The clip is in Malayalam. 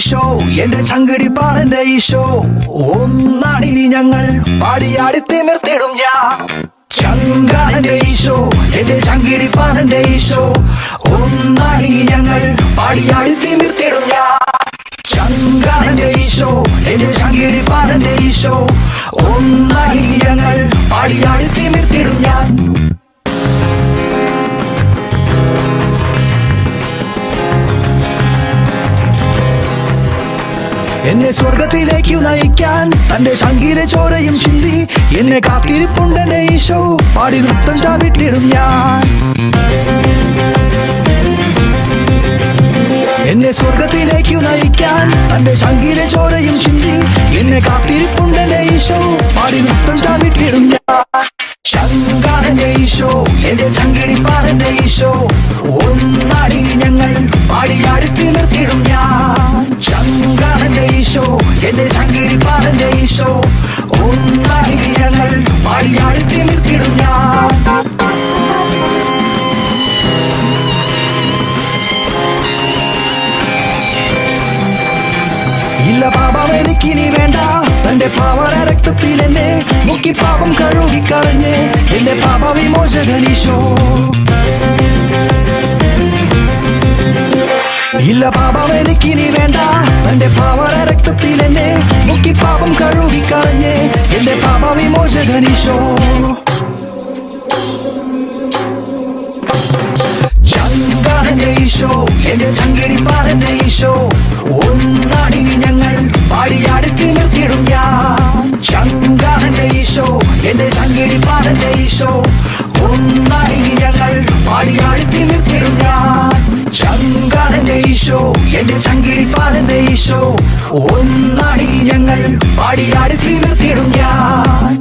ഈശോ എന്റെ ചങ്കിടിപ്പാടന്റെ ഈശോ ഒന്നാടിനി ഞങ്ങൾ പാടിയാടി തിമിർത്തിടും ഞാൻ ചങ്കാടന്റെ ഈശോ എന്റെ ചങ്കിടിപ്പാടന്റെ ഈശോ ഒന്നാടിനി ഞങ്ങൾ പാടിയാടി തിമിർത്തിടും ഞാൻ ചങ്കാടന്റെ ഈശോ എന്റെ ചങ്കിടിപ്പാടന്റെ ഈശോ ഒന്നാടിനി ഞങ്ങൾ പാടിയാടി തിമിർത്തിടും ഞാൻ എന്നെ സ്വർഗത്തിലേക്കു നയിക്കാൻ തന്റെ ശങ്കിലെ ചോരയും ചിന്തി എന്നെ കാത്തിരിപ്പുണ്ടെന്റെ ഈശോ പാടി നൃത്തം ചാവിട്ടിടും ഞാൻ എന്നെ സ്വർഗത്തിലേക്കു നയിക്കാൻ തന്റെ ശങ്കിലെ ചോരയും ചിന്തി എന്നെ കാത്തിരിപ്പുണ്ടെന്റെ ഈശോ പാടി നൃത്തം ചാവിട്ടിടും ഞാൻ ചങ്കാടന്റെ ഈശോ എന്റെ ചങ്കിടിപ്പാടന്റെ ഈശോ ഒന്നാടിനി ഞങ്ങൾ പാടിയാടി തിമിർത്തിടും ഞാൻ ചങ്കാടന്റെ ഈശോ എന്റെ ചങ്കിടിപ്പാടന്റെ ഈശോ ഒന്നാടിനി ഞങ്ങൾ പാടിയാടി തിമിർത്തിടും ഞാൻ ഇല്ല പാപം എനിക്കിനി വേണ്ട തന്റെ പാവന രക്തത്തിൽ എന്നെ മുക്കി പാപം കഴുകിക്കളഞ്ഞ് എന്റെ പാപവിമോചകനീശോ ഇല്ല പാപം എനിക്കിനി വേണ്ട തന്റെ പാവന രക്തത്തിൽ എന്നെ മുക്കി പാപം കഴുകിക്കളഞ്ഞ് എന്റെ പാപവിമോചകനീശോ ചങ്കാടന്റെ ഈശോ എന്റെ ചങ്കിടിപ്പാടന്റെ ഈശോ ഒന്നാടിനി ഞങ്ങൾ പാടിയാടി തിമിർത്തിടും ഞാൻ ചങ്കാടന്റെ ഈശോ എന്റെ ചങ്കിടിപ്പാടന്റെ ഈശോ ഒന്നാടിനി ഞങ്ങൾ പാടിയാടി തിമിർത്തിടും ഞാൻ ചങ്കാടന്റെ ഈശോ എന്റെ ചങ്കിടിപ്പാടന്റെ ഈശോ ഒന്നാടിനി ഞങ്ങൾ പാടിയാടി തിമിർത്തിടും ഞാൻ